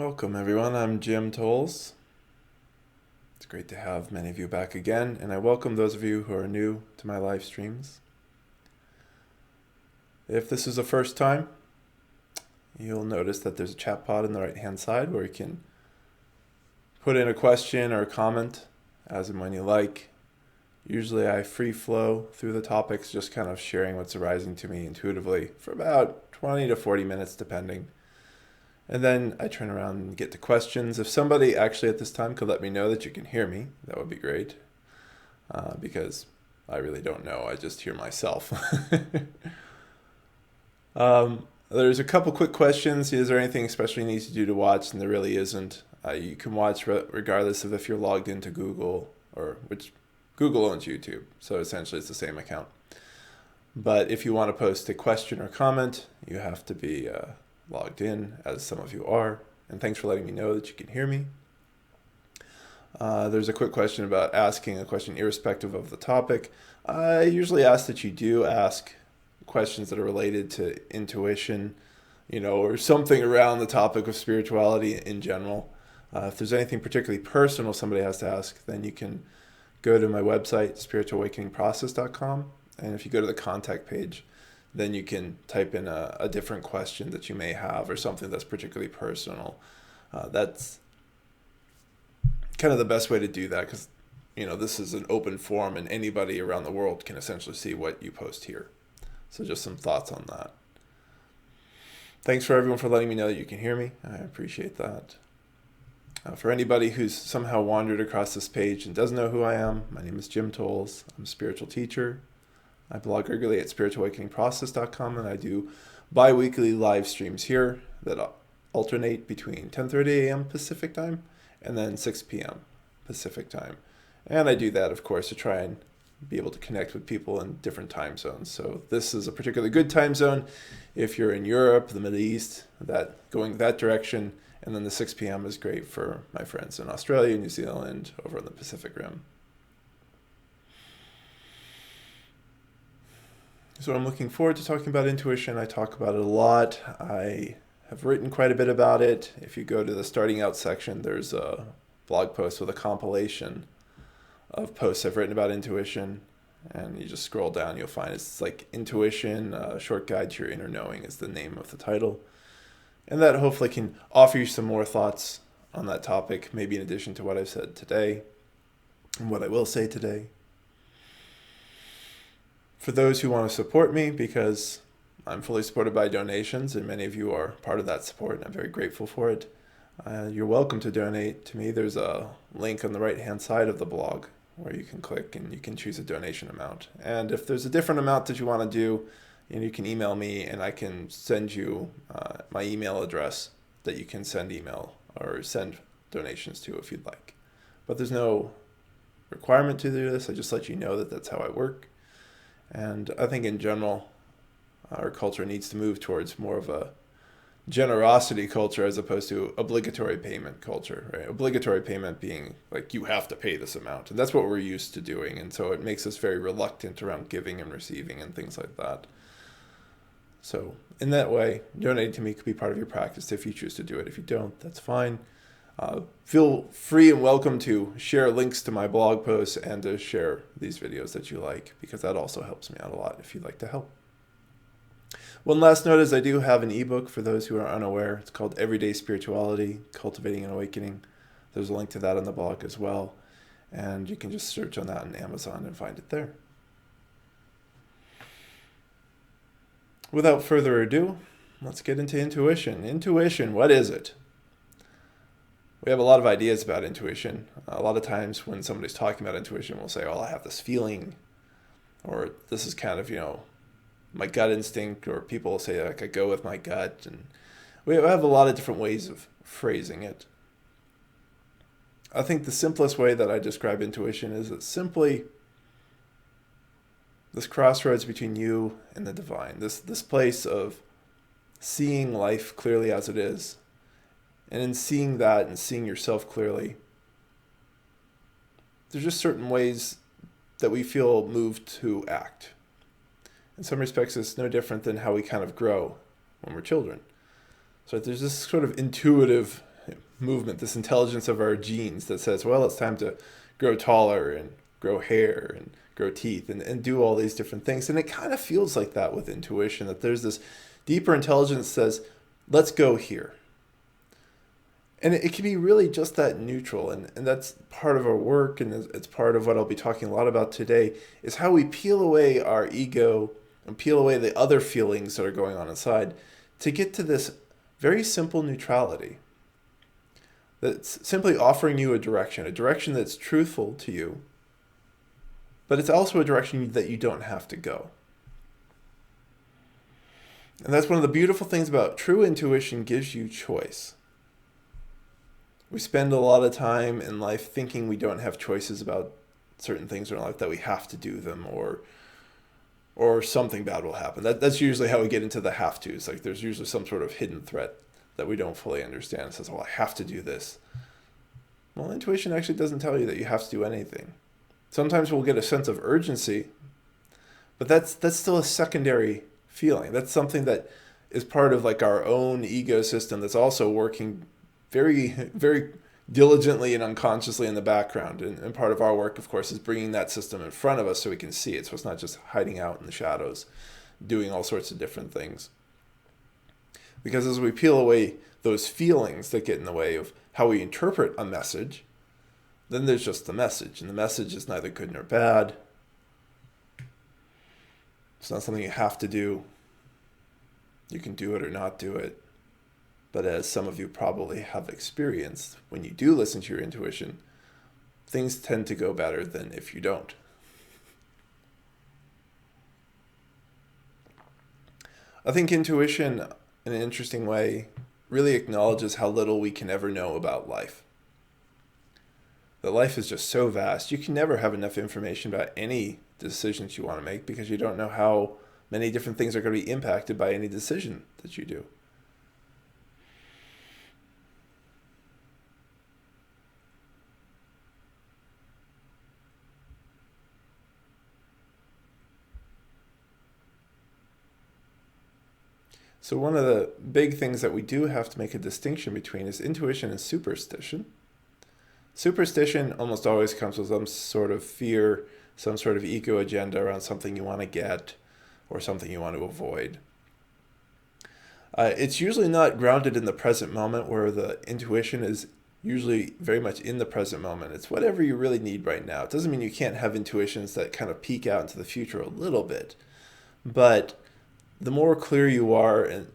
Welcome everyone, I'm Jim Tolles. It's great to have many of you back again, and I welcome those of you who are new to my live streams. If this is the first time, you'll notice that there's a chat pod on the right hand side where you can put in a question or a comment as and when you like. Usually I free flow through the topics, just kind of sharing what's arising to me intuitively for about 20 to 40 minutes depending. And then I turn around and get to questions. If somebody actually at this time could let me know that you can hear me, that would be great. Because I really don't know. I just hear myself. There's a couple quick questions. Is there anything especially you need to do to watch? And there really isn't. You can watch regardless of if you're logged into Google, or which Google owns YouTube. So essentially it's the same account. But if you want to post a question or comment, you have to be logged in, as some of you are, and thanks for letting me know that you can hear me. There's a quick question about asking a question irrespective of the topic. I usually ask that you do ask questions that are related to intuition, or something around the topic of spirituality in general. If there's anything particularly personal somebody has to ask, then you can go to my website, spiritualawakeningprocess.com, and if you go to the contact page, then you can type in a different question that you may have or something that's particularly personal. That's kind of the best way to do that because, this is an open forum and anybody around the world can essentially see what you post here. So just some thoughts on that. Thanks for everyone for letting me know that you can hear me. I appreciate that. For anybody who's somehow wandered across this page and doesn't know who I am, my name is Jim Tolles. I'm a spiritual teacher. I blog regularly at spiritualawakeningprocess.com, and I do bi-weekly live streams here that alternate between 10:30 a.m. Pacific time and then 6 p.m. Pacific time. And I do that, of course, to try and be able to connect with people in different time zones. So this is a particularly good time zone if you're in Europe, the Middle East, going that direction, and then the 6 p.m. is great for my friends in Australia, New Zealand, over in the Pacific Rim. So I'm looking forward to talking about intuition. I talk about it a lot. I have written quite a bit about it. If you go to the starting out section, there's a blog post with a compilation of posts I've written about intuition. And you just scroll down, you'll find it's like Intuition, a Short Guide to Your Inner Knowing is the name of the title. And that hopefully can offer you some more thoughts on that topic, maybe in addition to what I've said today and what I will say today. For those who want to support me, because I'm fully supported by donations, and many of you are part of that support, and I'm very grateful for it, you're welcome to donate to me. There's a link on the right-hand side of the blog where you can click and you can choose a donation amount. And if there's a different amount that you want to do, you can email me, and I can send you my email address that you can send email or send donations to if you'd like. But there's no requirement to do this. I just let you know that that's how I work. And I think in general, our culture needs to move towards more of a generosity culture as opposed to obligatory payment culture, right? Obligatory payment being like you have to pay this amount. And that's what we're used to doing. And so it makes us very reluctant around giving and receiving and things like that. So in that way, donating to me could be part of your practice if you choose to do it. If you don't, that's fine. Feel free and welcome to share links to my blog posts and to share these videos that you like, because that also helps me out a lot if you'd like to help. One last note is I do have an ebook for those who are unaware. It's called Everyday Spirituality, Cultivating an Awakening. There's a link to that on the blog as well. And you can just search on that on Amazon and find it there. Without further ado, let's get into intuition. Intuition, what is it? We have a lot of ideas about intuition. A lot of times when somebody's talking about intuition, we'll say, well, I have this feeling, or this is kind of, my gut instinct, or people will say, like, I go with my gut. And we have a lot of different ways of phrasing it. I think the simplest way that I describe intuition is it's simply this crossroads between you and the divine, this place of seeing life clearly as it is. And in seeing that and seeing yourself clearly, there's just certain ways that we feel moved to act. In some respects, it's no different than how we kind of grow when we're children. So there's this sort of intuitive movement, this intelligence of our genes that says, well, it's time to grow taller and grow hair and grow teeth and do all these different things. And it kind of feels like that with intuition, that there's this deeper intelligence that says, let's go here. And it can be really just that neutral. And that's part of our work, and it's part of what I'll be talking a lot about today, is how we peel away our ego and peel away the other feelings that are going on inside to get to this very simple neutrality. That's simply offering you a direction that's truthful to you, but it's also a direction that you don't have to go. And that's one of the beautiful things about true intuition. Gives you choice. We spend a lot of time in life thinking we don't have choices about certain things in our life, that we have to do them, or something bad will happen. That's usually how we get into the have tos. Like there's usually some sort of hidden threat that we don't fully understand. It says, well, I have to do this. Well, intuition actually doesn't tell you that you have to do anything. Sometimes we'll get a sense of urgency, but that's still a secondary feeling. That's something that is part of like our own ecosystem that's also working very, very diligently and unconsciously in the background. And part of our work, of course, is bringing that system in front of us so we can see it. So it's not just hiding out in the shadows, doing all sorts of different things. Because as we peel away those feelings that get in the way of how we interpret a message, then there's just the message. And the message is neither good nor bad. It's not something you have to do. You can do it or not do it. But as some of you probably have experienced, when you do listen to your intuition, things tend to go better than if you don't. I think intuition, in an interesting way, really acknowledges how little we can ever know about life. That life is just so vast. You can never have enough information about any decisions you want to make because you don't know how many different things are going to be impacted by any decision that you do. So one of the big things that we do have to make a distinction between is intuition and superstition. Superstition almost always comes with some sort of fear, some sort of ego agenda around something you want to get or something you want to avoid. It's usually not grounded in the present moment, where the intuition is usually very much in the present moment. It's whatever you really need right now. It doesn't mean you can't have intuitions that kind of peek out into the future a little bit, but the more clear you are and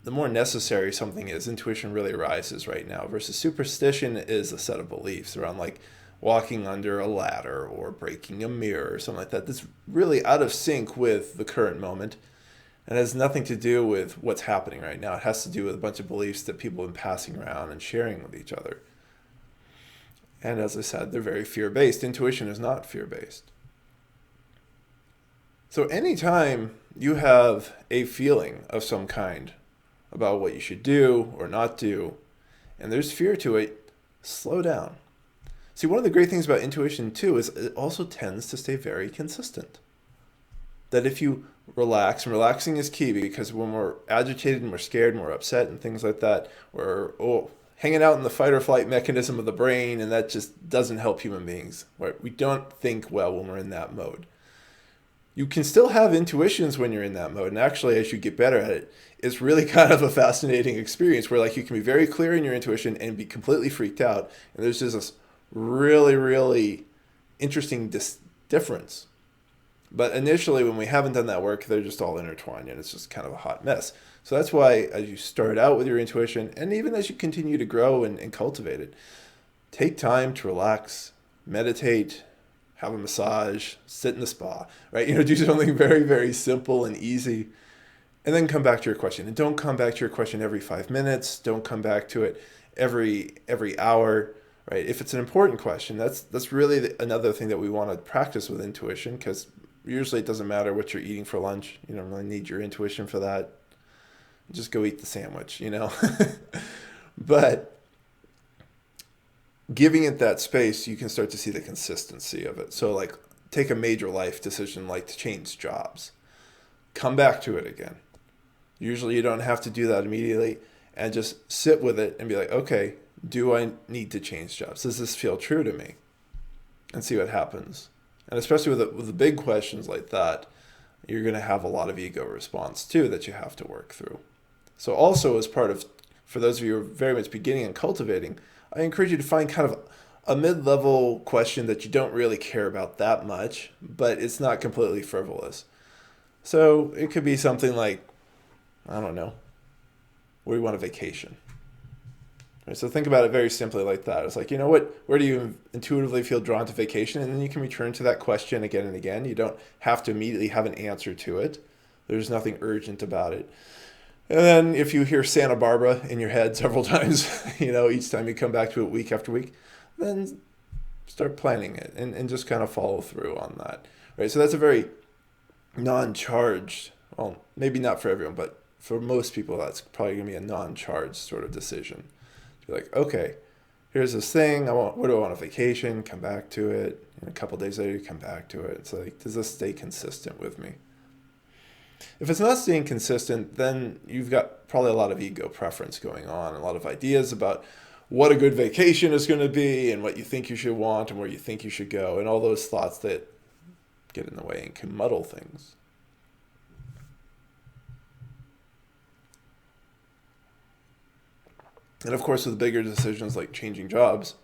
the more necessary something is, intuition really arises right now, versus superstition is a set of beliefs around like walking under a ladder or breaking a mirror or something like that. That's really out of sync with the current moment and has nothing to do with what's happening right now. It has to do with a bunch of beliefs that people have been passing around and sharing with each other. And as I said, they're very fear-based. Intuition is not fear-based. So anytime you have a feeling of some kind about what you should do or not do, and there's fear to it, slow down. See, one of the great things about intuition too is it also tends to stay very consistent. That if you relax, and relaxing is key, because when we're agitated and we're scared and we're upset and things like that, we're hanging out in the fight or flight mechanism of the brain, and that just doesn't help human beings. Right? We don't think well when we're in that mode. You can still have intuitions when you're in that mode. And actually, as you get better at it, it's really kind of a fascinating experience where like you can be very clear in your intuition and be completely freaked out. And there's just this really, really interesting difference. But initially, when we haven't done that work, they're just all intertwined and it's just kind of a hot mess. So that's why as you start out with your intuition, and even as you continue to grow and cultivate it, take time to relax, meditate, have a massage, sit in the spa, right? Do something very, very simple and easy, and then come back to your question. And don't come back to your question every 5 minutes. Don't come back to it every hour, right? If it's an important question, that's really another thing that we want to practice with intuition, because usually it doesn't matter what you're eating for lunch. You don't really need your intuition for that. Just go eat the sandwich, But giving it that space, you can start to see the consistency of it. So like take a major life decision like to change jobs. Come back to it again. Usually you don't have to do that immediately, and just sit with it and be like, okay, do I need to change jobs? Does this feel true to me? And see what happens. And especially with the big questions like that, you're going to have a lot of ego response too that you have to work through. So also as part of, for those of you who are very much beginning and cultivating, I encourage you to find kind of a mid-level question that you don't really care about that much, but it's not completely frivolous. So it could be something like, I don't know, where do you want a vacation? Right, so think about it very simply like that. It's like, you know what, where do you intuitively feel drawn to vacation? And then you can return to that question again and again. You don't have to immediately have an answer to it. There's nothing urgent about it. And then if you hear Santa Barbara in your head several times, each time you come back to it week after week, then start planning it and just kind of follow through on that. Right? So that's a very non-charged, well, maybe not for everyone, but for most people, that's probably going to be a non-charged sort of decision. To be like, okay, here's this thing. What do I want? A vacation? Come back to it. And a couple of days later, you come back to it. It's like, does this stay consistent with me? If it's not staying consistent, then you've got probably a lot of ego preference going on, a lot of ideas about what a good vacation is going to be and what you think you should want and where you think you should go, and all those thoughts that get in the way and can muddle things. And of course, with bigger decisions like changing jobs,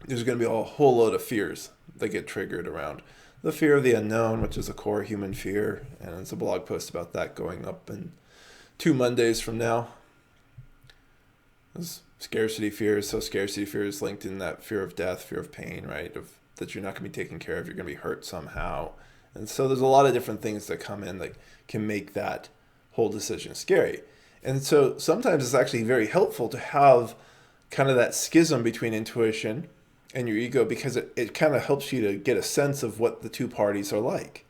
there's going to be a whole load of fears that get triggered around the fear of the unknown, which is a core human fear. And there's a blog post about that going up in 2 Mondays from now. There's scarcity fears. So scarcity fear is linked in that fear of death, fear of pain, right? That you're not going to be taken care of, you're going to be hurt somehow. And so there's a lot of different things that come in that can make that whole decision scary. And so sometimes it's actually very helpful to have kind of that schism between intuition and your ego, because it kind of helps you to get a sense of what the two parties are like.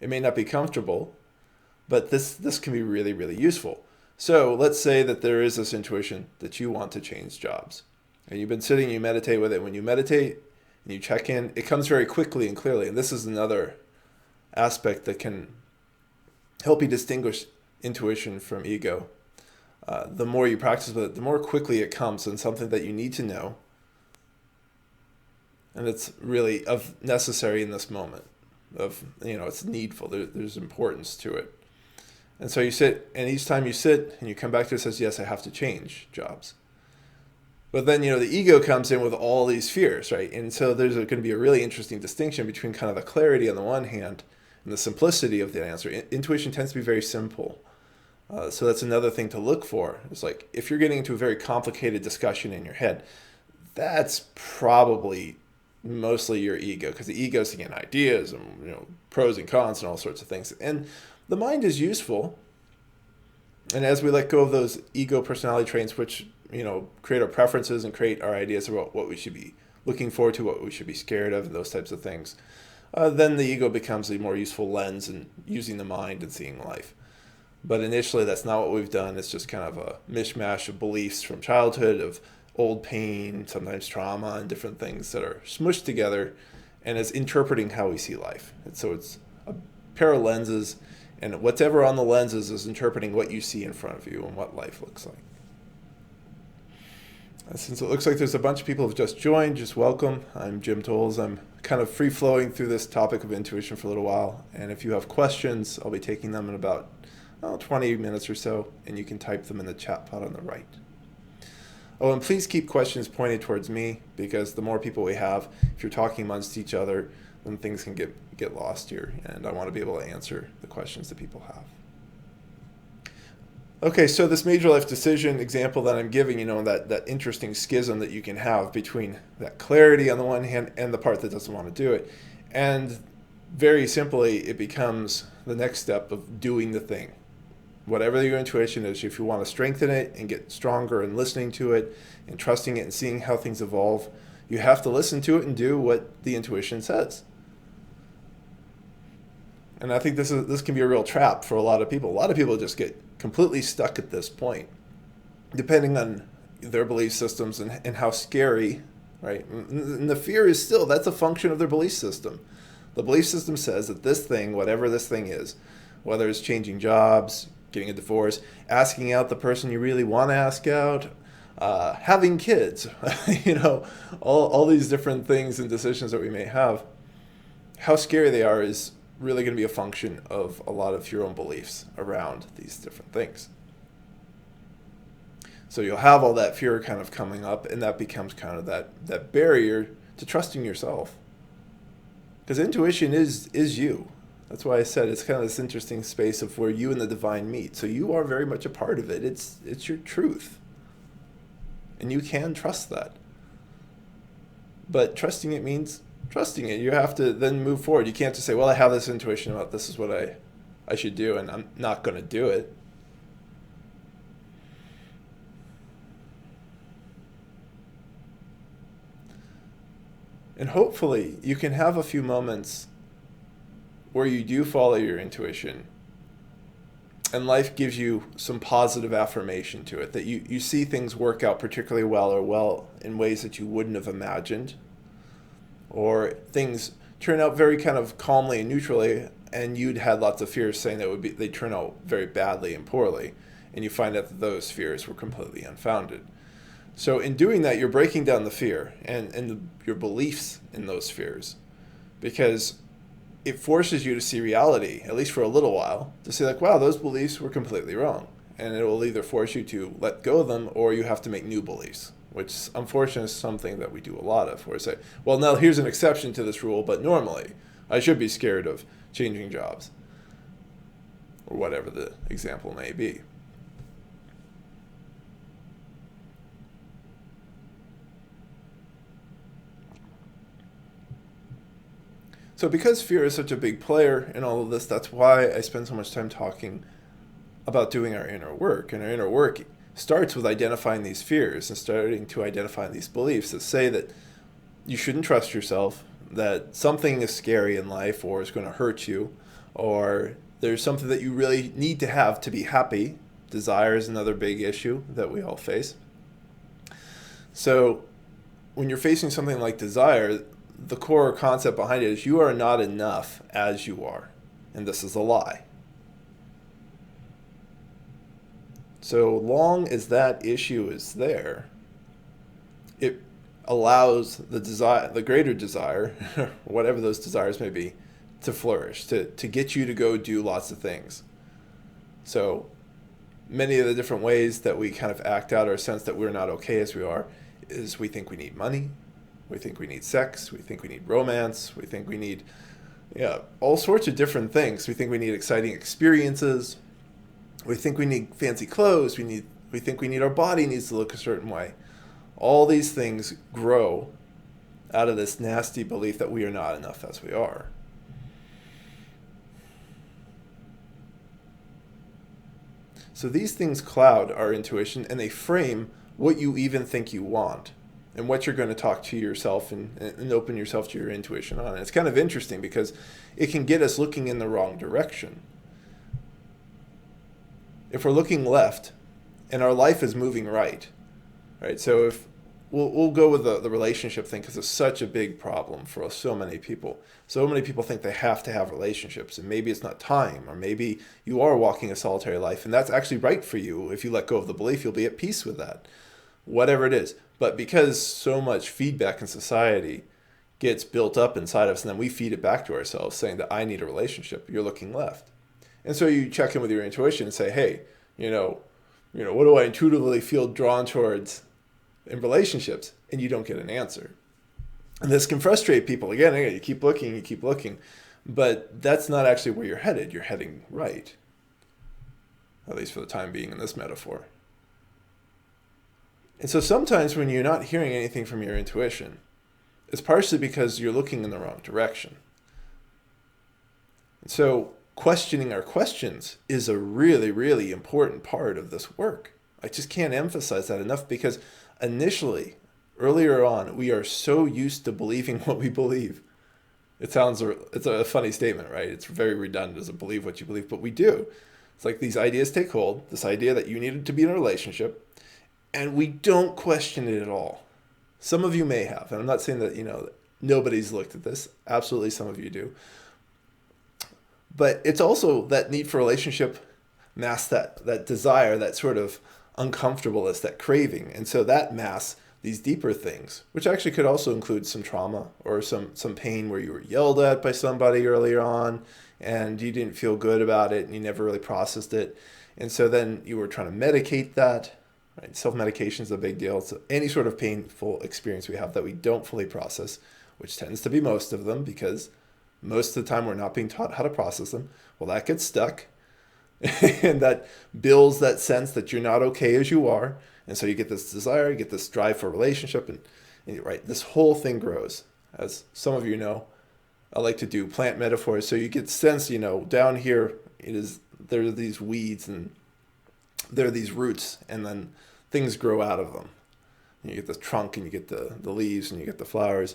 It may not be comfortable, but this can be really, really useful. So let's say that there is this intuition that you want to change jobs. And you've been sitting, you meditate with it. When you meditate and you check in, it comes very quickly and clearly. And this is another aspect that can help you distinguish intuition from ego. The more you practice with it, the more quickly it comes, and something that you need to know. And it's really necessary in this moment. It's needful. There's importance to it. And so you sit, and each time you sit and you come back to it, it says, yes, I have to change jobs. But then, the ego comes in with all these fears, right? And so there's going to be a really interesting distinction between kind of the clarity on the one hand and the simplicity of the answer. Intuition tends to be very simple. So that's another thing to look for. It's like, if you're getting into a very complicated discussion in your head, that's probably mostly your ego, because the ego is thinking ideas and pros and cons and all sorts of things. And the mind is useful. And as we let go of those ego personality traits, which create our preferences and create our ideas about what we should be looking forward to, what we should be scared of, and those types of things, then the ego becomes a more useful lens in using the mind and seeing life. But initially, that's not what we've done. It's just kind of a mishmash of beliefs from childhood, of old pain, sometimes trauma, and different things that are smushed together, and it's interpreting how we see life. And so it's a pair of lenses, and whatever on the lenses is interpreting what you see in front of you and what life looks like. Since it looks like there's a bunch of people who have just joined, just welcome. I'm Jim Tolles. I'm kind of free-flowing through this topic of intuition for a little while, and if you have questions, I'll be taking them in about 20 minutes or so, and you can type them in the chat pod on the right. Oh, and please keep questions pointed towards me, because the more people we have, if you're talking amongst each other, then things can get lost here, and I want to be able to answer the questions that people have. Okay, so this major life decision example that I'm giving, that interesting schism that you can have between that clarity on the one hand and the part that doesn't want to do it. And very simply, it becomes the next step of doing the thing. Whatever your intuition is, if you want to strengthen it and get stronger and listening to it and trusting it and seeing how things evolve, you have to listen to it and do what the intuition says. And I think this can be a real trap for a lot of people. A lot of people just get completely stuck at this point, depending on their belief systems and how scary, right? And the fear is still, that's a function of their belief system. The belief system says that this thing, whatever this thing is, whether it's changing jobs, getting a divorce, asking out the person you really want to ask out, having kids, all these different things and decisions that we may have. How scary they are is really going to be a function of a lot of your own beliefs around these different things. So you'll have all that fear kind of coming up, and that becomes kind of that barrier to trusting yourself. Because intuition is you. That's why I said it's kind of this interesting space of where you and the divine meet. So you are very much a part of it. It's your truth. And you can trust that. But trusting it means trusting it. You have to then move forward. You can't just say, well, I have this intuition about this is what I should do, and I'm not going to do it. And hopefully you can have a few moments where you do follow your intuition and life gives you some positive affirmation to it, that you see things work out particularly well or well in ways that you wouldn't have imagined, or things turn out very kind of calmly and neutrally, and you'd had lots of fears saying that they'd turn out very badly and poorly, and you find out that those fears were completely unfounded. So in doing that, you're breaking down the fear and your beliefs in those fears, because it forces you to see reality, at least for a little while, to say like, wow, those beliefs were completely wrong. And it will either force you to let go of them, or you have to make new beliefs, which unfortunately is something that we do a lot of, where we say, well, now here's an exception to this rule, but normally I should be scared of changing jobs, or whatever the example may be. So because fear is such a big player in all of this, that's why I spend so much time talking about doing our inner work. And our inner work starts with identifying these fears and starting to identify these beliefs that say that you shouldn't trust yourself, that something is scary in life or is going to hurt you, or there's something that you really need to have to be happy. Desire is another big issue that we all face. So when you're facing something like desire, the core concept behind it is you are not enough as you are. And this is a lie. So long as that issue is there, it allows the desire, the greater desire, whatever those desires may be, to flourish, to get you to go do lots of things. So many of the different ways that we kind of act out our sense that we're not okay as we are is we think we need money. We think we need sex. We think we need romance. We think we need all sorts of different things. We think we need exciting experiences. We think we need fancy clothes. We think we need our body needs to look a certain way. All these things grow out of this nasty belief that we are not enough as we are. So these things cloud our intuition, and they frame what you even think you want and what you're going to talk to yourself and open yourself to your intuition on. And it's kind of interesting because it can get us looking in the wrong direction. If we're looking left and our life is moving right? So if we'll go with the relationship thing, because it's such a big problem for so many people. So many people think they have to have relationships, and maybe it's not time, or maybe you are walking a solitary life, and that's actually right for you. If you let go of the belief, you'll be at peace with that, whatever it is. But because so much feedback in society gets built up inside of us, and then we feed it back to ourselves saying that I need a relationship, you're looking left. And so you check in with your intuition and say, hey, what do I intuitively feel drawn towards in relationships? And you don't get an answer. And this can frustrate people. Again, you keep looking, but that's not actually where you're headed. You're heading right, at least for the time being in this metaphor. And so sometimes when you're not hearing anything from your intuition, it's partially because you're looking in the wrong direction. And so questioning our questions is a really, really important part of this work. I just can't emphasize that enough, because initially, earlier on, we are so used to believing what we believe. It's a funny statement, right? It's very redundant to believe what you believe, but we do. It's like these ideas take hold, this idea that you needed to be in a relationship, and we don't question it at all. Some of you may have, and I'm not saying that, nobody's looked at this. Absolutely, some of you do. But it's also that need for relationship masks that desire, that sort of uncomfortableness, that craving. And so that masks these deeper things, which actually could also include some trauma or some pain where you were yelled at by somebody earlier on and you didn't feel good about it and you never really processed it. And so then you were trying to medicate that, right? Self-medication is a big deal. So any sort of painful experience we have that we don't fully process, which tends to be most of them because most of the time we're not being taught how to process them, well, that gets stuck. And that builds that sense that you're not okay as you are. And so you get this desire, you get this drive for a relationship, and right, this whole thing grows. As some of you know, I like to do plant metaphors. So you get sense, down here there are these weeds and there are these roots, and then things grow out of them. And you get the trunk and you get the leaves and you get the flowers.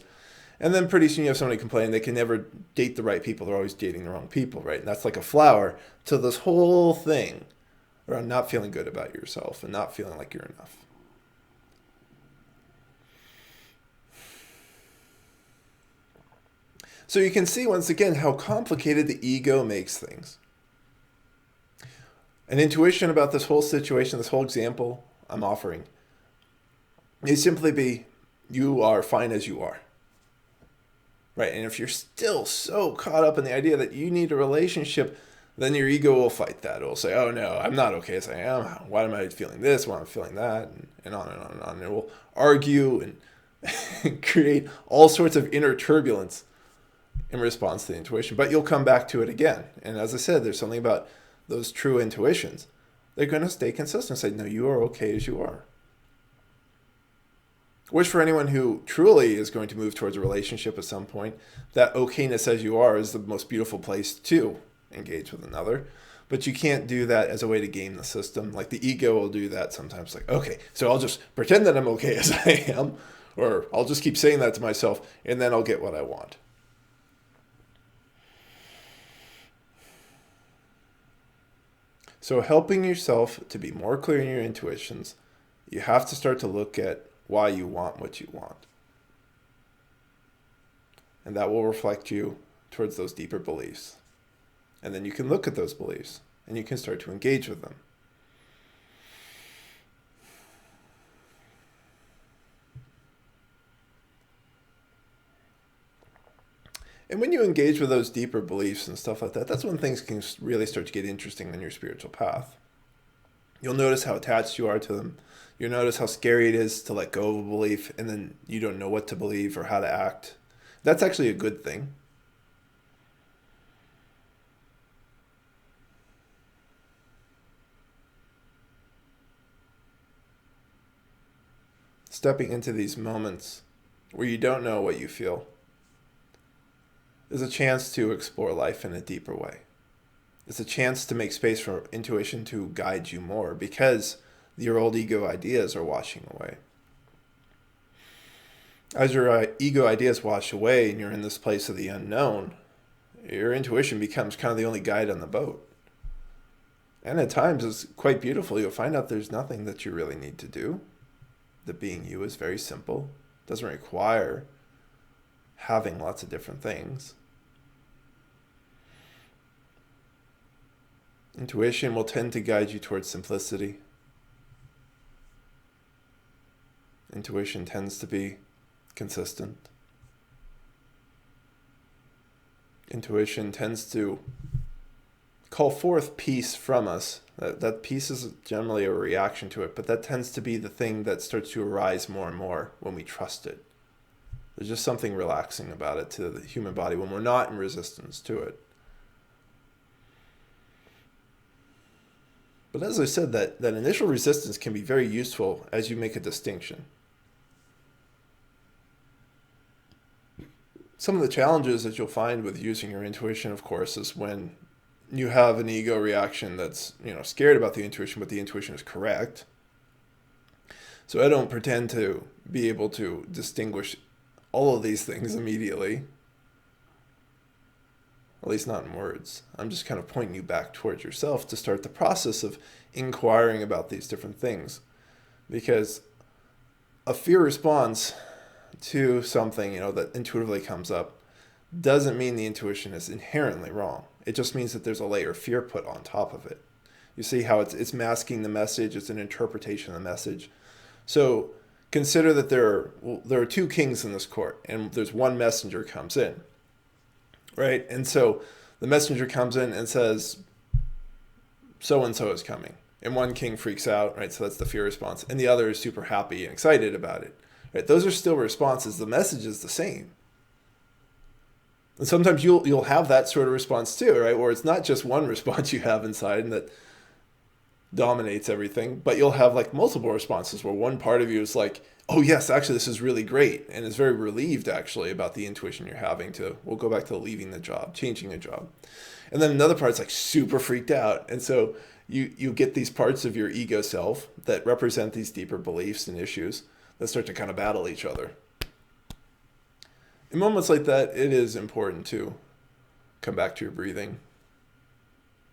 And then pretty soon you have somebody complaining they can never date the right people. They're always dating the wrong people, right? And that's like a flower to this whole thing around not feeling good about yourself and not feeling like you're enough. So you can see once again how complicated the ego makes things. An intuition about this whole situation, this whole example I'm offering, is simply be, you are fine as you are. Right? And if you're still so caught up in the idea that you need a relationship, then your ego will fight that. It will say, oh no, I'm not okay as I am. Why am I feeling this? Why am I feeling that? And on and on and on. And it will argue and create all sorts of inner turbulence in response to the intuition. But you'll come back to it again. And as I said, there's something about those true intuitions. They're going to stay consistent and say, no, you are okay as you are. Which for anyone who truly is going to move towards a relationship at some point, that okayness as you are is the most beautiful place to engage with another. But you can't do that as a way to game the system. Like the ego will do that sometimes. Like, okay, so I'll just pretend that I'm okay as I am, or I'll just keep saying that to myself, and then I'll get what I want. So helping yourself to be more clear in your intuitions, you have to start to look at why you want what you want. And that will reflect you towards those deeper beliefs. And then you can look at those beliefs and you can start to engage with them. And when you engage with those deeper beliefs and stuff like that, that's when things can really start to get interesting on your spiritual path. You'll notice how attached you are to them. You'll notice how scary it is to let go of a belief and then you don't know what to believe or how to act. That's actually a good thing. Stepping into these moments where you don't know what you feel is a chance to explore life in a deeper way. It's a chance to make space for intuition to guide you more because your old ego ideas are washing away. As your ego ideas wash away and you're in this place of the unknown, your intuition becomes kind of the only guide on the boat. And at times it's quite beautiful. You'll find out there's nothing that you really need to do. The being you is very simple. It doesn't require having lots of different things. Intuition will tend to guide you towards simplicity. Intuition tends to be consistent. Intuition tends to call forth peace from us. That peace is generally a reaction to it, but that tends to be the thing that starts to arise more and more when we trust it. There's just something relaxing about it to the human body when we're not in resistance to it. But as I said, that initial resistance can be very useful as you make a distinction. Some of the challenges that you'll find with using your intuition, of course, is when you have an ego reaction that's, scared about the intuition, but the intuition is correct. So I don't pretend to be able to distinguish all of these things immediately. At least not in words. I'm just kind of pointing you back towards yourself to start the process of inquiring about these different things. Because a fear response to something, that intuitively comes up doesn't mean the intuition is inherently wrong. It just means that there's a layer of fear put on top of it. You see how it's masking the message. It's an interpretation of the message. So consider that there are two kings in this court, and there's one messenger comes in, right? And so the messenger comes in and says, so and so is coming, and one king freaks out, right? So that's the fear response, and the other is super happy and excited about it, right? Those are still responses. The message is the same. And sometimes you'll have that sort of response too, right? Where it's not just one response you have inside and that dominates everything, but you'll have like multiple responses where one part of you is like, oh yes, actually this is really great, and is very relieved actually about the intuition you're having to, we'll go back to leaving the job, changing a job. And then another part's like super freaked out. And so you get these parts of your ego self that represent these deeper beliefs and issues that start to kind of battle each other. In moments like that, it is important to come back to your breathing,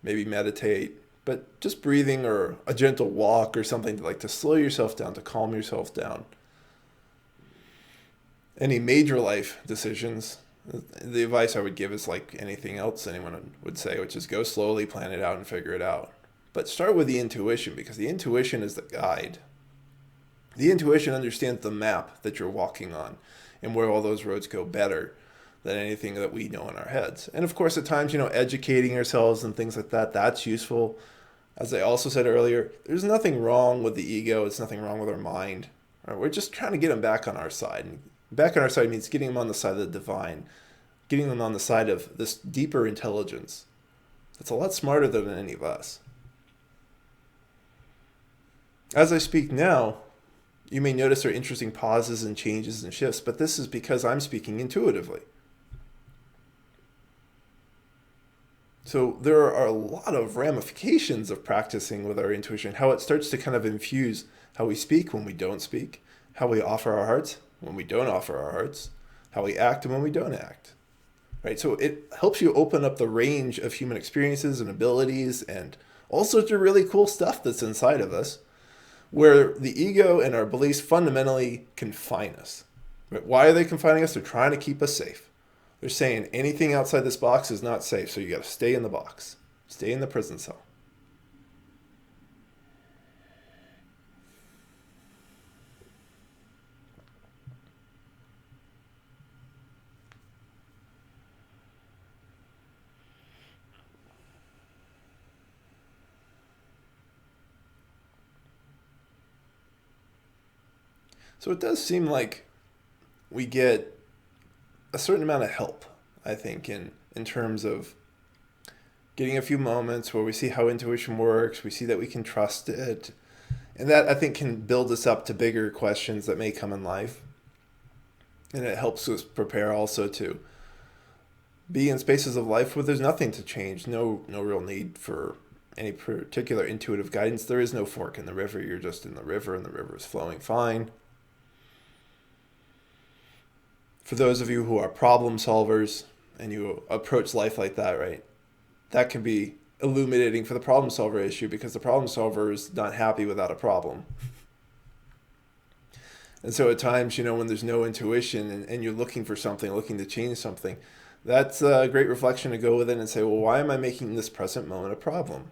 maybe meditate, but just breathing or a gentle walk or something to slow yourself down, to calm yourself down. Any major life decisions, the advice I would give is like anything else anyone would say, which is go slowly, plan it out, and figure it out. But start with the intuition, because the intuition is the guide. The intuition understands the map that you're walking on and where all those roads go better than anything that we know in our heads. And of course, at times, educating ourselves and things like that, that's useful. As I also said earlier, there's nothing wrong with the ego. It's nothing wrong with our mind. Right? We're just trying to get them back on our side. And back on our side means getting them on the side of the divine, getting them on the side of this deeper intelligence that's a lot smarter than any of us. As I speak now, you may notice there are interesting pauses and changes and shifts, but this is because I'm speaking intuitively. So there are a lot of ramifications of practicing with our intuition, how it starts to kind of infuse how we speak when we don't speak, how we offer our hearts when we don't offer our hearts, how we act and when we don't act. Right? So it helps you open up the range of human experiences and abilities and all sorts of really cool stuff that's inside of us, where the ego and our beliefs fundamentally confine us. Right? Why are they confining us? They're trying to keep us safe. They're saying anything outside this box is not safe, so you got to stay in the box. Stay in the prison cell. So it does seem like we get a certain amount of help, I think, in terms of getting a few moments where we see how intuition works, we see that we can trust it, and that, I think, can build us up to bigger questions that may come in life. And it helps us prepare also to be in spaces of life where there's nothing to change, no real need for any particular intuitive guidance. There is no fork in the river. You're just in the river, and the river is flowing fine. For those of you who are problem solvers and you approach life like that, right, that can be illuminating for the problem solver issue, because the problem solver is not happy without a problem. And so at times, when there's no intuition and you're looking for something, looking to change something, that's a great reflection to go with it and say, well, why am I making this present moment a problem?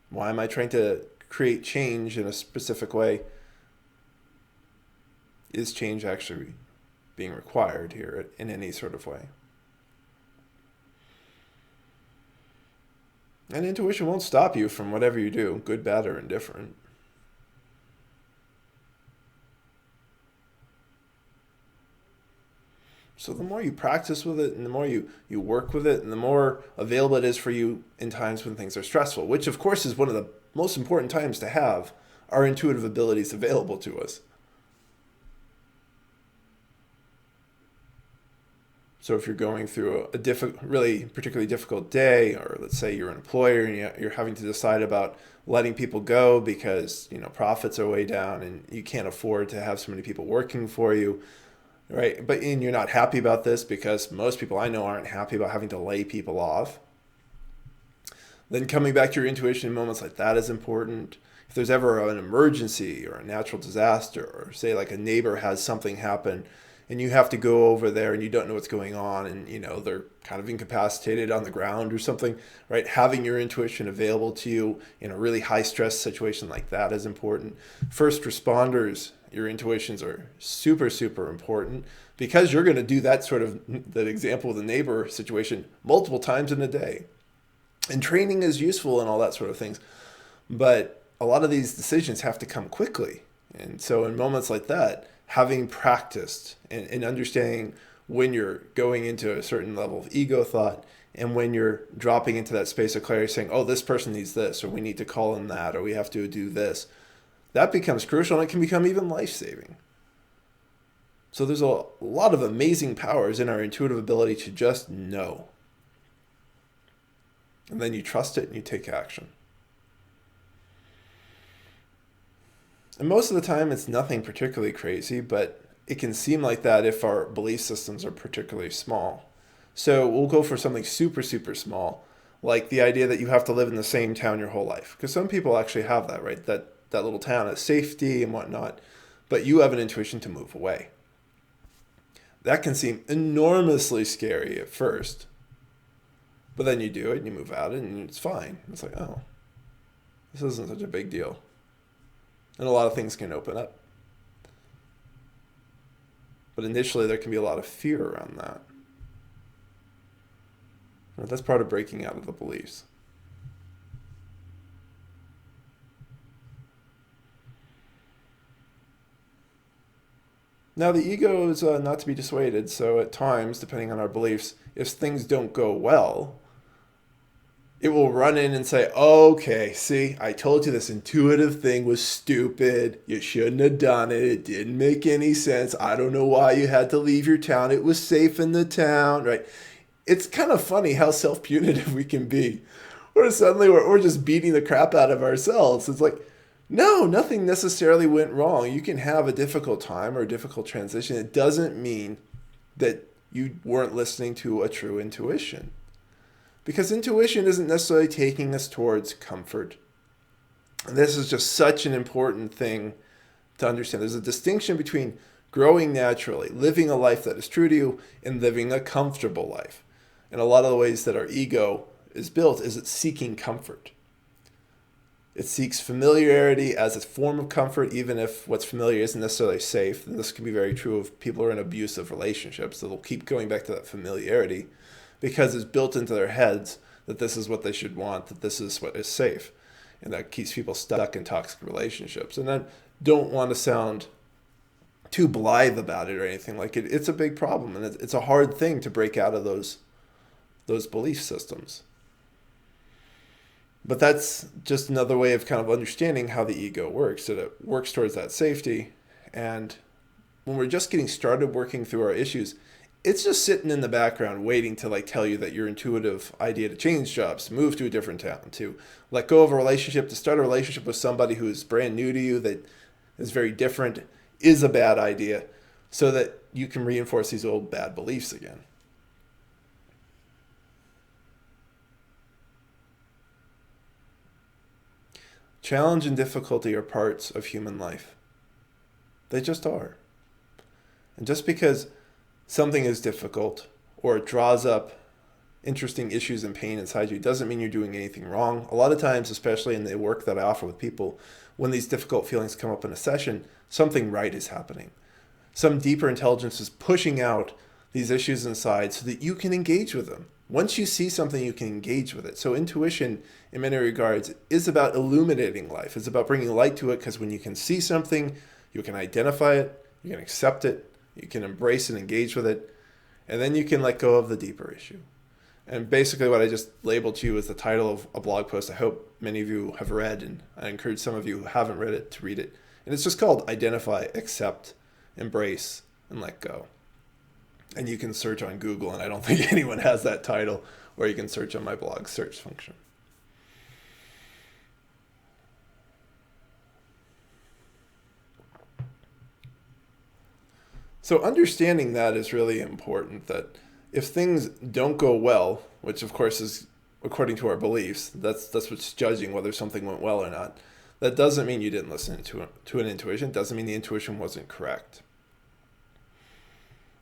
Why am I trying to create change in a specific way? Is change actually being required here in any sort of way? And intuition won't stop you from whatever you do, good, bad, or indifferent. So the more you practice with it and the more you work with it and the more available it is for you in times when things are stressful, which of course is one of the most important times to have our intuitive abilities available to us. So if you're going through a really particularly difficult day, or let's say you're an employer and you're having to decide about letting people go because profits are way down and you can't afford to have so many people working for you, right? And you're not happy about this, because most people I know aren't happy about having to lay people off. Then coming back to your intuition in moments like that is important. If there's ever an emergency or a natural disaster, or say like a neighbor has something happen and you have to go over there and you don't know what's going on, and they're kind of incapacitated on the ground or something, right? Having your intuition available to you in a really high stress situation like that is important. First responders, your intuitions are super, super important, because you're going to do that example of the neighbor situation multiple times in a day. And training is useful and all that sort of things. But a lot of these decisions have to come quickly. And so in moments like that, having practiced and understanding when you're going into a certain level of ego thought, and when you're dropping into that space of clarity saying, oh, this person needs this, or we need to call in that, or we have to do this, that becomes crucial, and it can become even life-saving. So there's a lot of amazing powers in our intuitive ability to just know. And then you trust it and you take action. And most of the time it's nothing particularly crazy, but it can seem like that if our belief systems are particularly small. So we'll go for something super, super small, like the idea that you have to live in the same town your whole life. Because some people actually have that, right? That little town has safety and whatnot, but you have an intuition to move away. That can seem enormously scary at first, but then you do it and you move out and it's fine. It's like, oh, this isn't such a big deal. And a lot of things can open up. But initially there can be a lot of fear around that. And that's part of breaking out of the beliefs. Now, the ego is not to be dissuaded, so at times, depending on our beliefs, if things don't go well, it will run in and say, okay, see, I told you this intuitive thing was stupid. You shouldn't have done it. It didn't make any sense. I don't know why you had to leave your town. It was safe in the town, right? It's kind of funny how self-punitive we can be. Or suddenly we're just beating the crap out of ourselves. It's like, no, nothing necessarily went wrong. You can have a difficult time or a difficult transition. It doesn't mean that you weren't listening to a true intuition. Because intuition isn't necessarily taking us towards comfort. And this is just such an important thing to understand. There's a distinction between growing naturally, living a life that is true to you, and living a comfortable life. And a lot of the ways that our ego is built is it's seeking comfort. It seeks familiarity as a form of comfort, even if what's familiar isn't necessarily safe. And this can be very true of people who are in abusive relationships. So they'll keep going back to that familiarity because it's built into their heads that this is what they should want, that this is what is safe. And that keeps people stuck in toxic relationships. And I don't want to sound too blithe about it or anything like it. It's a big problem, and it's a hard thing to break out of those belief systems. But that's just another way of kind of understanding how the ego works, that it works towards that safety. And when we're just getting started working through our issues, it's just sitting in the background waiting to tell you that your intuitive idea to change jobs, to move to a different town, to let go of a relationship, to start a relationship with somebody who is brand new to you, that is very different, is a bad idea, so that you can reinforce these old bad beliefs again. Challenge and difficulty are parts of human life. They just are. And just because something is difficult or it draws up interesting issues and pain inside you doesn't mean you're doing anything wrong. A lot of times, especially in the work that I offer with people, when these difficult feelings come up in a session, something right is happening. Some deeper intelligence is pushing out these issues inside so that you can engage with them. Once you see something, you can engage with it. So intuition, in many regards, is about illuminating life. It's about bringing light to it, because when you can see something, you can identify it, you can accept it, you can embrace and engage with it, and then you can let go of the deeper issue. And basically what I just labeled to you is the title of a blog post I hope many of you have read, and I encourage some of you who haven't read it to read it. And it's just called Identify, Accept, Embrace, and Let Go. And you can search on Google, and I don't think anyone has that title, or you can search on my blog search function. So understanding that is really important, that if things don't go well, which of course is according to our beliefs, that's what's judging whether something went well or not, that doesn't mean you didn't listen to an intuition. It doesn't mean the intuition wasn't correct.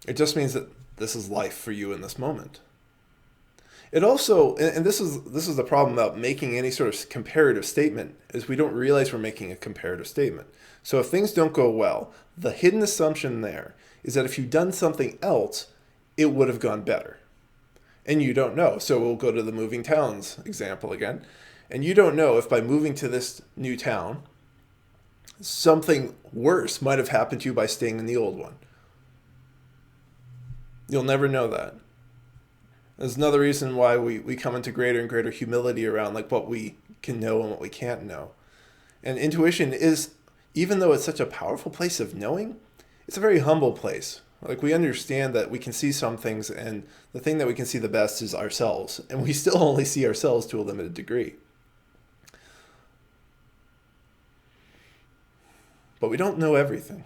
It just means that this is life for you in this moment. It also, and this is the problem about making any sort of comparative statement, is we don't realize we're making a comparative statement. So if things don't go well, the hidden assumption there is that if you'd done something else, it would have gone better. And you don't know. So we'll go to the moving towns example again. And you don't know if by moving to this new town, something worse might have happened to you by staying in the old one. You'll never know that. There's another reason why we come into greater and greater humility around like what we can know and what we can't know. And intuition is, even though it's such a powerful place of knowing, it's a very humble place. Like we understand that we can see some things, and the thing that we can see the best is ourselves. And we still only see ourselves to a limited degree. But we don't know everything.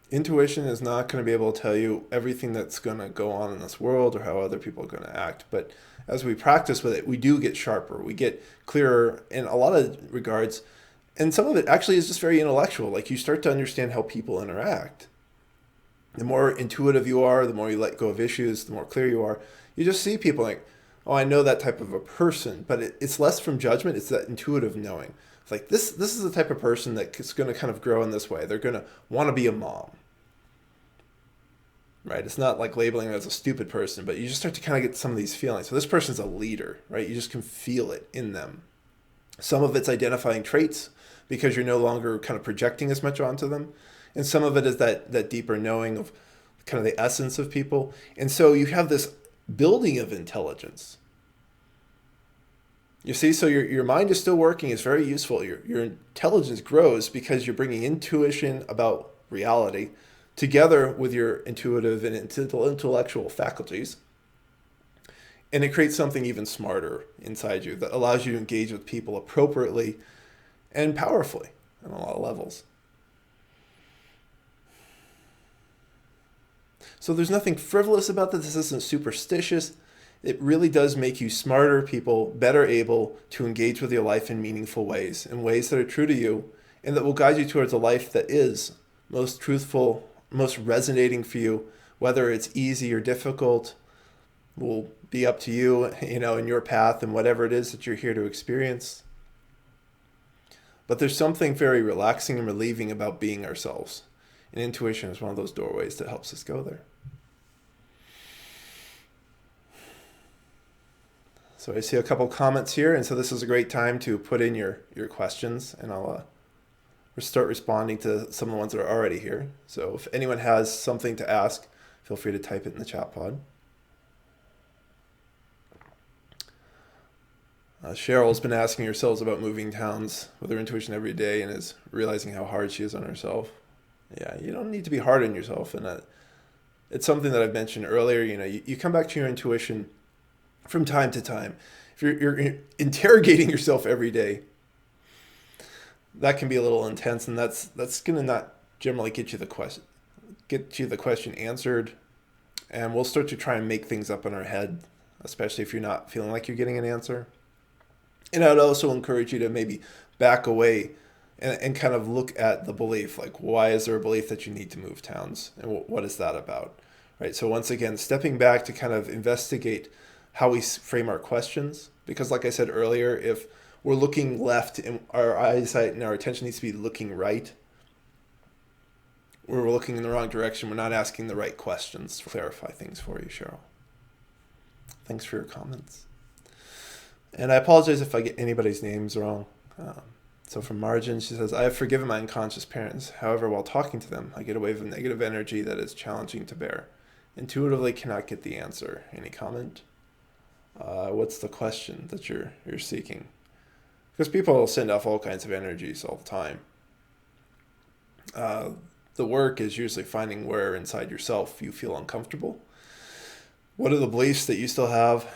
Intuition is not going to be able to tell you everything that's going to go on in this world or how other people are going to act. But as we practice with it, we do get sharper. We get clearer in a lot of regards. And some of it actually is just very intellectual. Like you start to understand how people interact. The more intuitive you are, the more you let go of issues, the more clear you are. You just see people like, oh, I know that type of a person. But it's less from judgment. It's that intuitive knowing. It's like this is the type of person that's going to kind of grow in this way. They're going to want to be a mom. Right? It's not like labeling them as a stupid person, but you just start to kind of get some of these feelings. So this person's a leader, right? You just can feel it in them. Some of it's identifying traits because you're no longer kind of projecting as much onto them. And some of it is that deeper knowing of kind of the essence of people. And so you have this building of intelligence. You see, so your mind is still working. It's very useful. Your intelligence grows because you're bringing intuition about reality together with your intuitive and intellectual faculties. And it creates something even smarter inside you that allows you to engage with people appropriately and powerfully on a lot of levels. So there's nothing frivolous about this. This isn't superstitious. It really does make you smarter people, better able to engage with your life in meaningful ways, in ways that are true to you, and that will guide you towards a life that is most truthful, most resonating for you. Whether it's easy or difficult will be up to you, in your path and whatever it is that you're here to experience. But there's something very relaxing and relieving about being ourselves. And intuition is one of those doorways that helps us go there. So I see a couple comments here, and so this is a great time to put in your questions, and I'll start responding to some of the ones that are already here. So if anyone has something to ask, feel free to type it in the chat pod. Cheryl's been asking herself about moving towns with her intuition every day and is realizing how hard she is on herself. Yeah, you don't need to be hard on yourself. And it's something that I've mentioned earlier. You come back to your intuition from time to time. If you're interrogating yourself every day, that can be a little intense, and that's going to not generally get you the question answered. And we'll start to try and make things up in our head, especially if you're not feeling like you're getting an answer. And I would also encourage you to maybe back away and kind of look at the belief, like why is there a belief that you need to move towns, and what is that about, right? So once again, stepping back to kind of investigate how we frame our questions, because like I said earlier, if we're looking left and our eyesight and our attention needs to be looking right, we're looking in the wrong direction. We're not asking the right questions to clarify things for you, Cheryl. Thanks for your comments. And I apologize if I get anybody's names wrong. So from Margin, she says, I have forgiven my unconscious parents. However, while talking to them, I get a wave of negative energy that is challenging to bear. Intuitively cannot get the answer. Any comment? What's the question that you're seeking? Because people send off all kinds of energies all the time. The work is usually finding where inside yourself you feel uncomfortable. What are the beliefs that you still have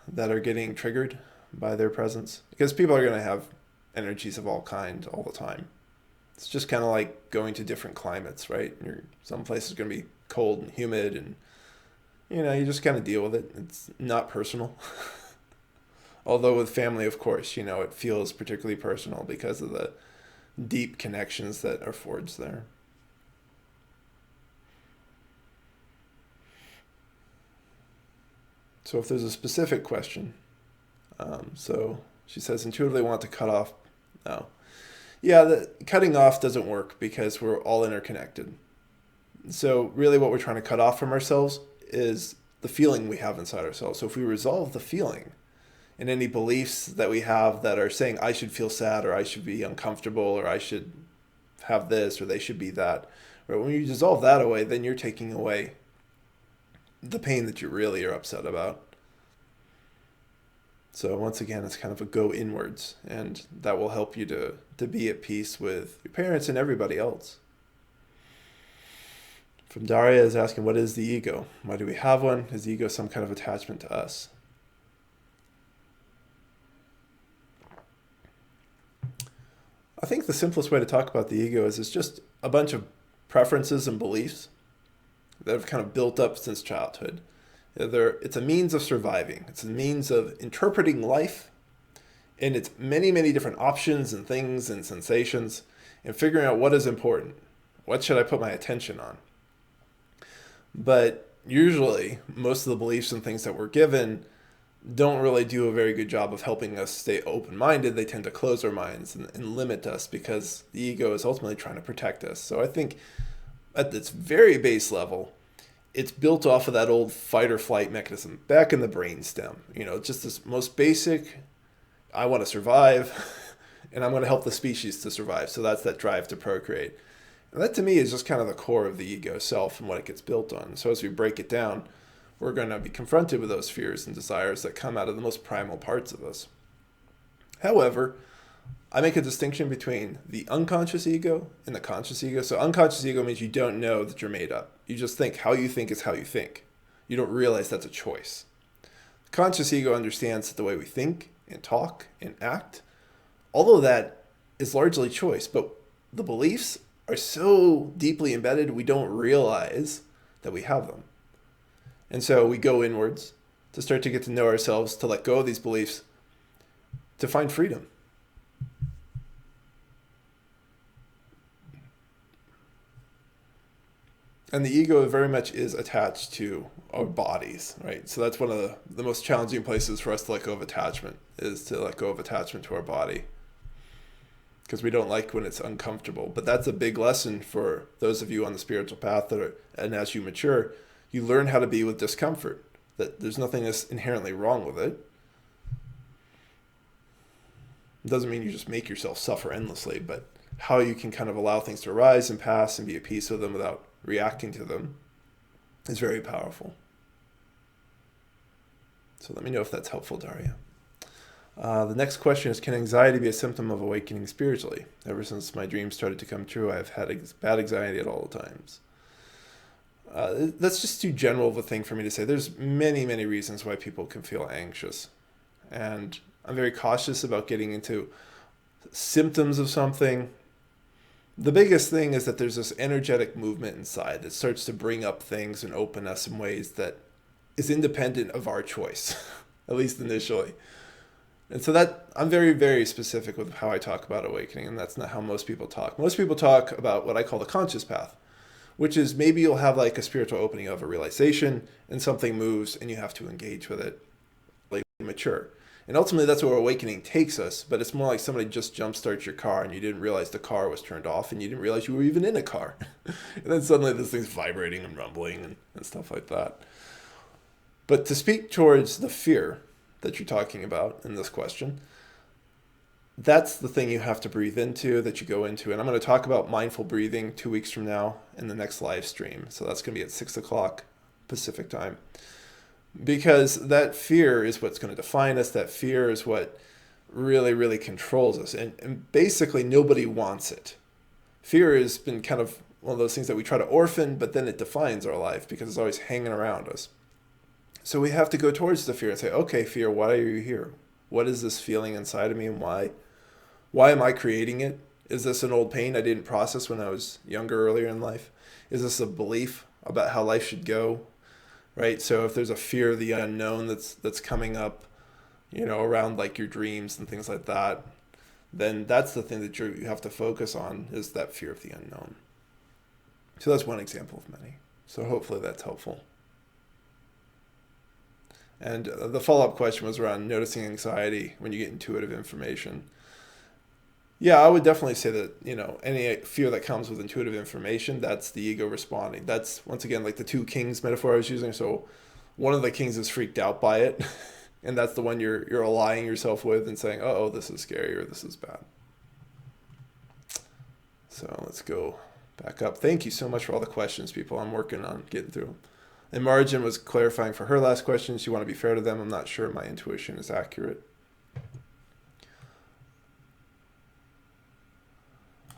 that are getting triggered by their presence? Because people are going to have energies of all kind all the time. It's just kind of like going to different climates, right? Some places are going to be cold and humid, and you just kind of deal with it. It's not personal. Although with family, of course, it feels particularly personal because of the deep connections that are forged there. So if there's a specific question, so she says intuitively want to cut off. No. Yeah, the cutting off doesn't work because we're all interconnected. So really what we're trying to cut off from ourselves is the feeling we have inside ourselves. So if we resolve the feeling and any beliefs that we have that are saying I should feel sad or I should be uncomfortable or I should have this or they should be that, right? When you dissolve that away, then you're taking away the pain that you really are upset about. So once again, it's kind of a go inwards, and that will help you to be at peace with your parents and everybody else. From Daria is asking, what is the ego? Why do we have one? Is the ego some kind of attachment to us? I think the simplest way to talk about the ego is it's just a bunch of preferences and beliefs that have kind of built up since childhood. It's a means of surviving. It's a means of interpreting life in its many, many different options and things and sensations and figuring out what is important. What should I put my attention on? But usually, most of the beliefs and things that we're given don't really do a very good job of helping us stay open-minded. They tend to close our minds and limit us because the ego is ultimately trying to protect us. So I think at its very base level, it's built off of that old fight or flight mechanism back in the brainstem. Just this most basic, I want to survive and I'm going to help the species to survive. So that's that drive to procreate. And that to me is just kind of the core of the ego self and what it gets built on. So as we break it down, we're going to be confronted with those fears and desires that come out of the most primal parts of us. However, I make a distinction between the unconscious ego and the conscious ego. So unconscious ego means you don't know that you're made up. You just think how you think is how you think. You don't realize that's a choice. The conscious ego understands that the way we think and talk and act, although that is largely choice, but the beliefs are so deeply embedded we don't realize that we have them. And so we go inwards to start to get to know ourselves, to let go of these beliefs, to find freedom. And the ego very much is attached to our bodies, right? So that's one of the most challenging places for us to let go of attachment, is to let go of attachment to our body. Because we don't like when it's uncomfortable. But that's a big lesson for those of you on the spiritual path and as you mature, you learn how to be with discomfort, that there's nothing that's inherently wrong with it. It doesn't mean you just make yourself suffer endlessly, but how you can kind of allow things to arise and pass and be at peace with them without reacting to them is very powerful. So let me know if that's helpful, Daria. The next question is, can anxiety be a symptom of awakening spiritually? Ever since my dreams started to come true, I've had bad anxiety at all times. That's just too general of a thing for me to say. There's many, many reasons why people can feel anxious. And I'm very cautious about getting into symptoms of something. The biggest thing is that there's this energetic movement inside that starts to bring up things and open us in ways that is independent of our choice, at least initially. And so that I'm very, very specific with how I talk about awakening, and that's not how most people talk. Most people talk about what I call the conscious path, which is maybe you'll have like a spiritual opening of a realization and something moves and you have to engage with it, like mature. And ultimately that's where awakening takes us, but it's more like somebody just jumpstarts your car and you didn't realize the car was turned off and you didn't realize you were even in a car. And then suddenly this thing's vibrating and rumbling and stuff like that. But to speak towards the fear that you're talking about in this question, that's the thing you have to breathe into, that you go into. And I'm going to talk about mindful breathing 2 weeks from now in the next live stream. So that's going to be at 6 o'clock Pacific time. Because that fear is what's going to define us. That fear is what really, really controls us. And basically nobody wants it. Fear has been kind of one of those things that we try to orphan, but then it defines our life because it's always hanging around us. So we have to go towards the fear and say, okay, fear, why are you here? What is this feeling inside of me and why? Why am I creating it? Is this an old pain I didn't process when I was younger, earlier in life? Is this a belief about how life should go? Right? So if there's a fear of the unknown that's coming up, around like your dreams and things like that, then that's the thing that you have to focus on, is that fear of the unknown. So that's one example of many. So hopefully that's helpful. And the follow-up question was around noticing anxiety when you get intuitive information. Yeah, I would definitely say that, any fear that comes with intuitive information, that's the ego responding. That's, once again, like the two kings metaphor I was using. So one of the kings is freaked out by it, and that's the one you're allying yourself with and saying, oh, this is scary or this is bad. So let's go back up. Thank you so much for all the questions, people. I'm working on getting through them. And Margin was clarifying for her last questions. You want to be fair to them. I'm not sure my intuition is accurate.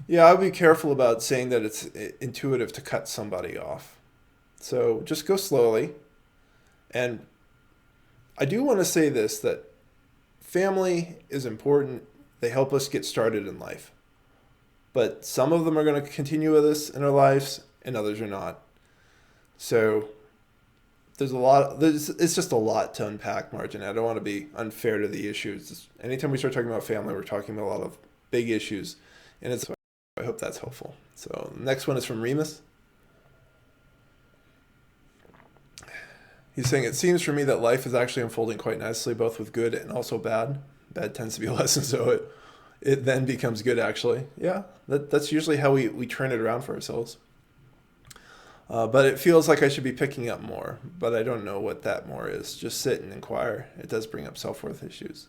Yeah, I would be careful about saying that it's intuitive to cut somebody off. So just go slowly. And I do want to say this, that family is important. They help us get started in life. But some of them are going to continue with us in our lives and others are not. So it's just a lot to unpack, Margin. I don't want to be unfair to the issues. Anytime we start talking about family, we're talking about a lot of big issues. And I hope that's helpful. So the next one is from Remus. He's saying, it seems for me that life is actually unfolding quite nicely, both with good and also bad. Bad tends to be a lesson, so it then becomes good, actually. Yeah, that's usually how we turn it around for ourselves. But it feels like I should be picking up more, but I don't know what that more is. Just sit and inquire. It does bring up self-worth issues.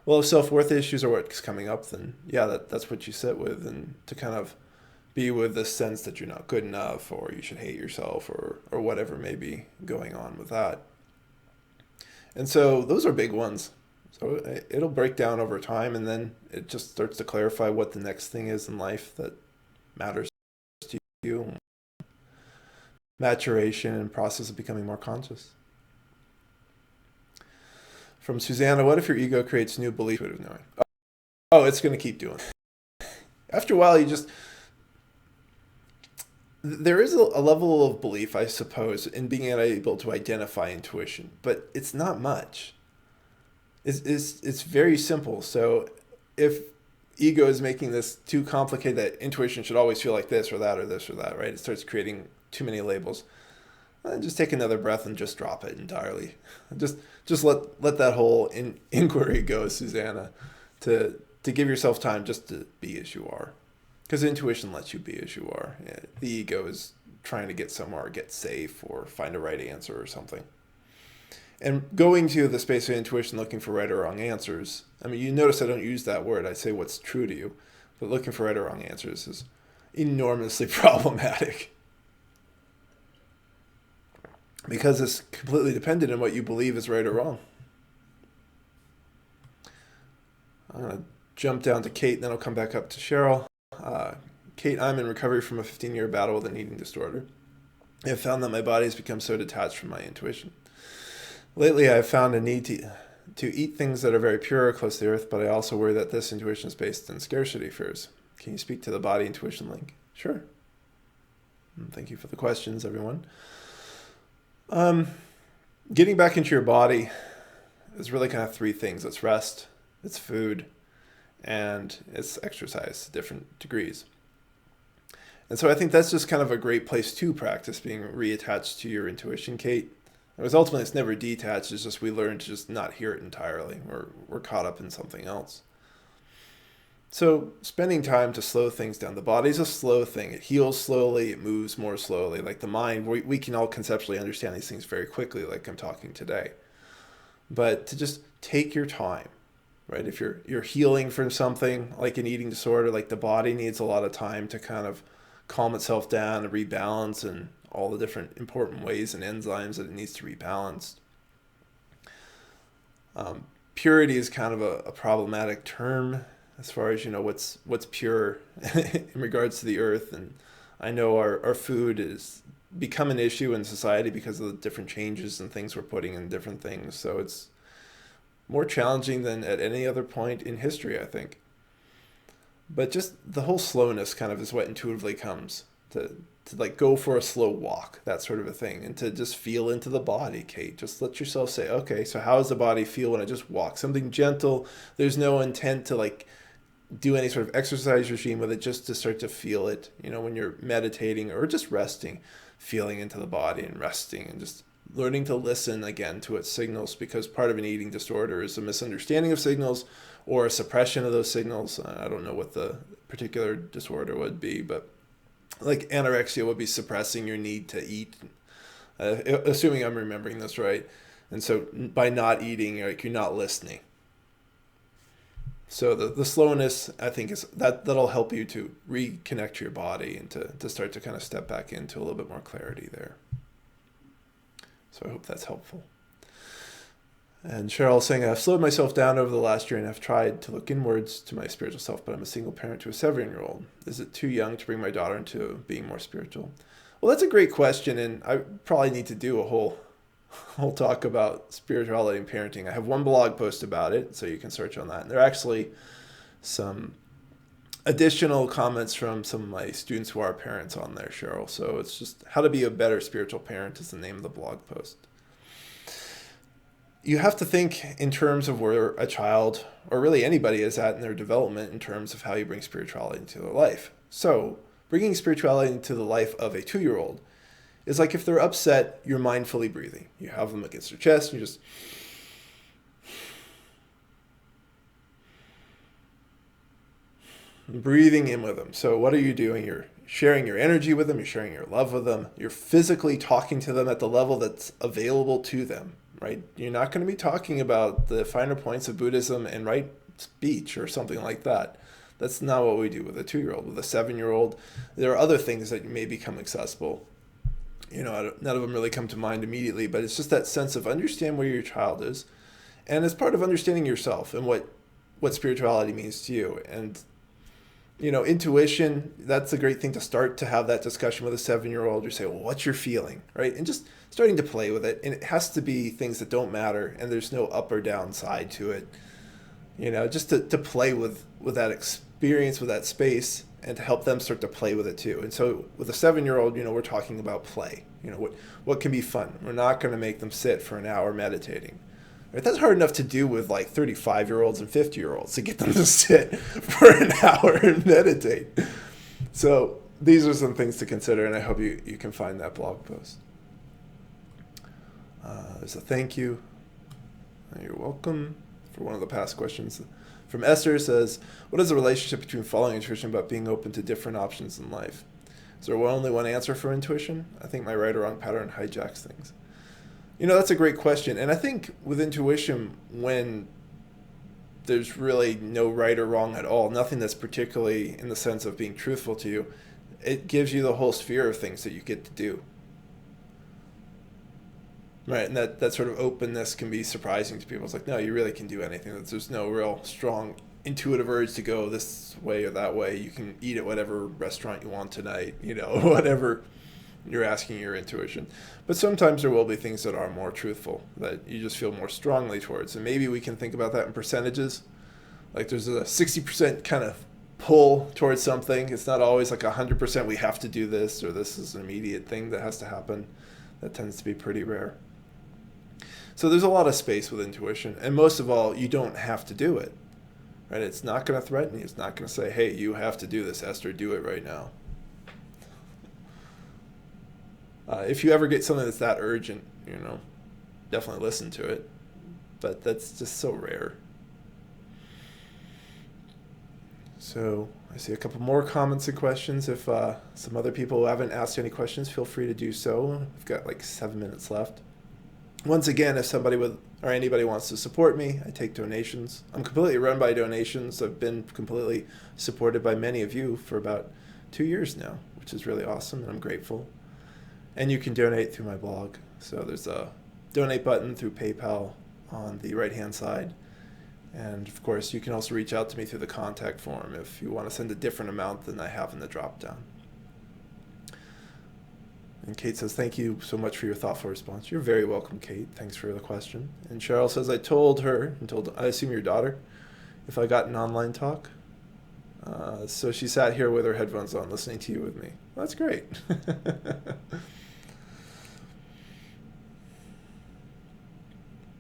Well, if self-worth issues are what's coming up, then yeah, that's what you sit with, and to kind of be with the sense that you're not good enough or you should hate yourself or whatever may be going on with that. And so those are big ones. So it'll break down over time, and then it just starts to clarify what the next thing is in life that matters to you. Maturation and process of becoming more conscious. From Susanna, what if your ego creates new beliefs of knowing? Oh, it's going to keep doing it. After a while, there is a level of belief, I suppose, in being able to identify intuition, but it's not much. It's very simple. So if ego is making this too complicated that intuition should always feel like this or that or this or that, right? It starts creating too many labels. Just take another breath and just drop it entirely. Just let that whole inquiry go, Susanna, to give yourself time just to be as you are. Because intuition lets you be as you are. The ego is trying to get somewhere, get safe, or find a right answer or something. And going to the space of intuition looking for right or wrong answers, I mean, you notice I don't use that word. I say what's true to you. But looking for right or wrong answers is enormously problematic. Because it's completely dependent on what you believe is right or wrong. I'm going to jump down to Kate, and then I'll come back up to Cheryl. Kate, I'm in recovery from a 15-year battle with an eating disorder. I have found that my body has become so detached from my intuition. Lately, I have found a need to eat things that are very pure, close to the earth, but I also worry that this intuition is based on scarcity fears. Can you speak to the body intuition link? Sure. Thank you for the questions, everyone. Getting back into your body is really kind of three things. It's rest, it's food, and it's exercise to different degrees. And so I think that's just kind of a great place to practice being reattached to your intuition, Kate. Because ultimately it's never detached, it's just we learn to just not hear it entirely. We're caught up in something else. So spending time to slow things down. The body's a slow thing. It heals slowly. It moves more slowly. Like the mind, we can all conceptually understand these things very quickly, like I'm talking today. But to just take your time, right? If you're healing from something like an eating disorder, like the body needs a lot of time to kind of calm itself down and rebalance and all the different important ways and enzymes that it needs to rebalance. Purity is kind of a problematic term as far as, what's pure in regards to the earth. And I know our food has become an issue in society because of the different changes and things we're putting in different things. So it's more challenging than at any other point in history, I think. But just the whole slowness kind of is what intuitively comes to like go for a slow walk, that sort of a thing, and to just feel into the body, Kate. Just let yourself say, okay, so how does the body feel when I just walk? Something gentle. There's no intent to like do any sort of exercise regime with it, just to start to feel it, when you're meditating or just resting, feeling into the body and resting and just learning to listen again to its signals, because part of an eating disorder is a misunderstanding of signals or a suppression of those signals. I don't know what the particular disorder would be, but like anorexia would be suppressing your need to eat, assuming I'm remembering this right. And so by not eating, like, you're not listening. So the slowness, I think, is that'll help you to reconnect to your body and to start to kind of step back into a little bit more clarity there. So I hope that's helpful. And Cheryl saying, I've slowed myself down over the last year and I've tried to look inwards to my spiritual self, but I'm a single parent to a 7-year-old. Is it too young to bring my daughter into being more spiritual? Well, that's a great question, and I probably need to do a whole talk about spirituality and parenting. I have one blog post about it, so you can search on that. And there are actually some additional comments from some of my students who are parents on there, Cheryl. So it's just how to be a better spiritual parent is the name of the blog post. You have to think in terms of where a child, or really anybody, is at in their development in terms of how you bring spirituality into their life. So bringing spirituality into the life of a 2-year-old is like if they're upset, you're mindfully breathing. You have them against their chest, and you just breathing in with them. So what are you doing? You're sharing your energy with them. You're sharing your love with them. You're physically talking to them at the level that's available to them, right? You're not going to be talking about the finer points of Buddhism and right speech or something like that. That's not what we do with a 2-year-old. With a 7-year-old, there are other things that may become accessible. None of them really come to mind immediately, but it's just that sense of understand where your child is. And as part of understanding yourself and what spirituality means to you. And, intuition, that's a great thing to start to have that discussion with a 7-year-old. You say, well, what's your feeling, right? And just starting to play with it. And it has to be things that don't matter, and there's no up or down side to it. Just to play with that experience, with that space, and to help them start to play with it too. And so with a 7-year-old, we're talking about play. What can be fun. We're not going to make them sit for an hour meditating. Right? That's hard enough to do with like 35-year-olds and 50-year-olds, to get them to sit for an hour and meditate. So these are some things to consider, and I hope you can find that blog post. There's a thank you. You're welcome. For one of the past questions from Esther, says, what is the relationship between following intuition but being open to different options in life? Is there only one answer for intuition? I think my right or wrong pattern hijacks things. That's a great question. And I think with intuition, when there's really no right or wrong at all, nothing that's particularly in the sense of being truthful to you, it gives you the whole sphere of things that you get to do. Right, and that sort of openness can be surprising to people. It's like, no, you really can do anything. There's no real strong intuitive urge to go this way or that way. You can eat at whatever restaurant you want tonight, whatever you're asking your intuition. But sometimes there will be things that are more truthful, that you just feel more strongly towards. And maybe we can think about that in percentages. Like there's a 60% kind of pull towards something. It's not always like 100% we have to do this, or this is an immediate thing that has to happen. That tends to be pretty rare. So there's a lot of space with intuition. And most of all, you don't have to do it. Right? It's not going to threaten you. It's not going to say, hey, you have to do this, Esther. Do it right now. If you ever get something that's that urgent, definitely listen to it. But that's just so rare. So I see a couple more comments and questions. If some other people haven't asked any questions, feel free to do so. We've got like 7 minutes left. Once again, if somebody or anybody wants to support me, I take donations. I'm completely run by donations. I've been completely supported by many of you for about 2 years now, which is really awesome, and I'm grateful. And you can donate through my blog. So there's a donate button through PayPal on the right-hand side. And of course, you can also reach out to me through the contact form if you want to send a different amount than I have in the drop-down. And Kate says, thank you so much for your thoughtful response. You're very welcome, Kate. Thanks for the question. And Cheryl says, I told her, I assume your daughter, if I got an online talk. So she sat here with her headphones on listening to you with me. Well, that's great.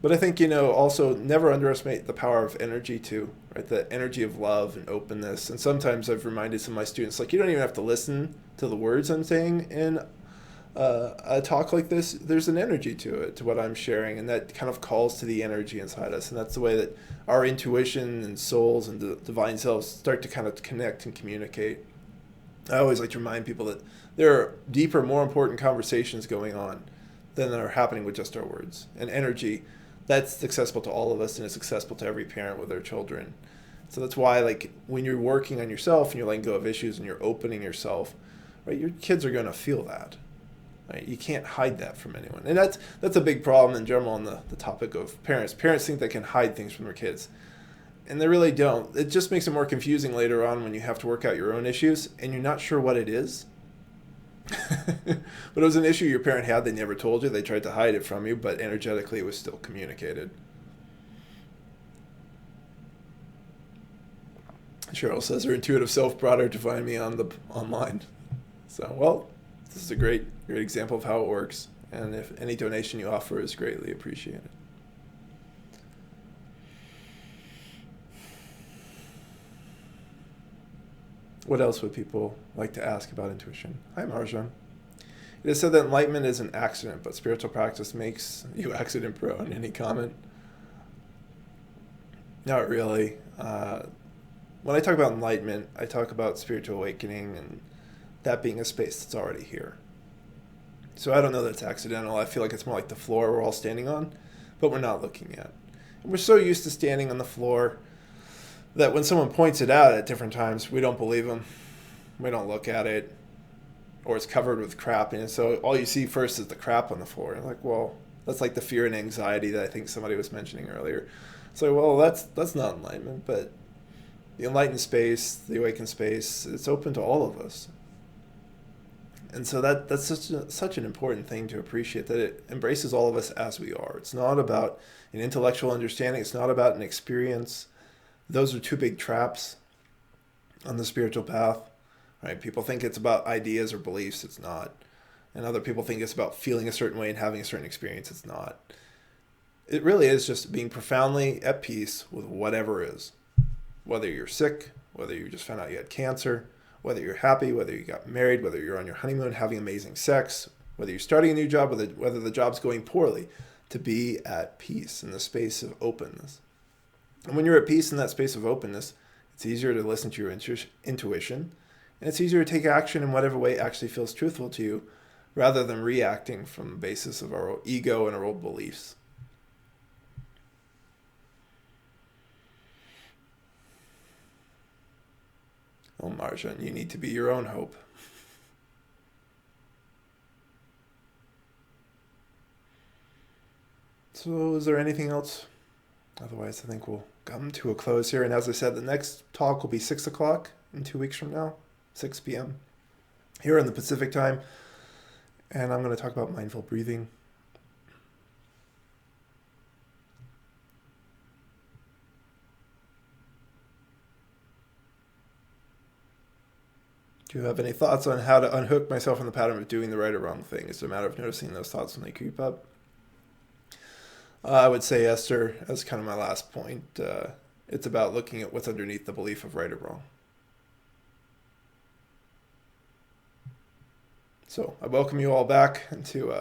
But I think, also never underestimate the power of energy too, right? The energy of love and openness. And sometimes I've reminded some of my students, like, you don't even have to listen to the words I'm saying in a talk like this, there's an energy to it, to what I'm sharing, and that kind of calls to the energy inside us. And that's the way that our intuition and souls and the divine selves start to kind of connect and communicate. I always like to remind people that there are deeper, more important conversations going on than are happening with just our words. And energy, that's accessible to all of us, and it's accessible to every parent with their children. So that's why, like, when you're working on yourself and you're letting go of issues and you're opening yourself, right, your kids are going to feel that. Right? You can't hide that from anyone. And that's a big problem in general on the topic of parents. Parents think they can hide things from their kids, and they really don't. It just makes it more confusing later on when you have to work out your own issues and you're not sure what it is. But it was an issue your parent had, they never told you, they tried to hide it from you, but energetically it was still communicated. Cheryl says her intuitive self brought her to find me online. So, well, this is a great example of how it works, and if any donation you offer is greatly appreciated. What else would people like to ask about intuition? Hi, Marjan. It is said that enlightenment is an accident, but spiritual practice makes you accident prone. Any comment? Not really. When I talk about enlightenment, I talk about spiritual awakening and that being a space that's already here. So I don't know that it's accidental. I feel like it's more like the floor we're all standing on, but we're not looking at. And we're so used to standing on the floor that when someone points it out at different times, we don't believe them. We don't look at it, or it's covered with crap. And so all you see first is the crap on the floor. And like, well, that's like the fear and anxiety that I think somebody was mentioning earlier. So, well, that's not enlightenment, but the enlightened space, the awakened space, it's open to all of us. And so that's such an important thing to appreciate, that it embraces all of us as we are. It's not about an intellectual understanding. It's not about an experience. Those are two big traps on the spiritual path, right? People think it's about ideas or beliefs. It's not. And other people think it's about feeling a certain way and having a certain experience. It's not. It really is just being profoundly at peace with whatever is. Whether you're sick, whether you just found out you had cancer, whether you're happy, whether you got married, whether you're on your honeymoon having amazing sex, whether you're starting a new job, whether the job's going poorly, to be at peace in the space of openness. And when you're at peace in that space of openness, it's easier to listen to your intuition, and it's easier to take action in whatever way actually feels truthful to you, rather than reacting from the basis of our ego and our old beliefs. Oh, Marjan, you need to be your own hope. So is there anything else? Otherwise, I think we'll come to a close here. And as I said, the next talk will be 6 o'clock in 2 weeks from now, 6 p.m. here in the Pacific time. And I'm going to talk about mindful breathing. Do you have any thoughts on how to unhook myself from the pattern of doing the right or wrong thing? It's a matter of noticing those thoughts when they creep up. I would say, Esther, as kind of my last point, it's about looking at what's underneath the belief of right or wrong. So I welcome you all back into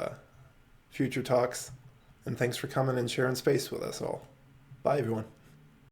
future talks, and thanks for coming and sharing space with us all. Bye, everyone.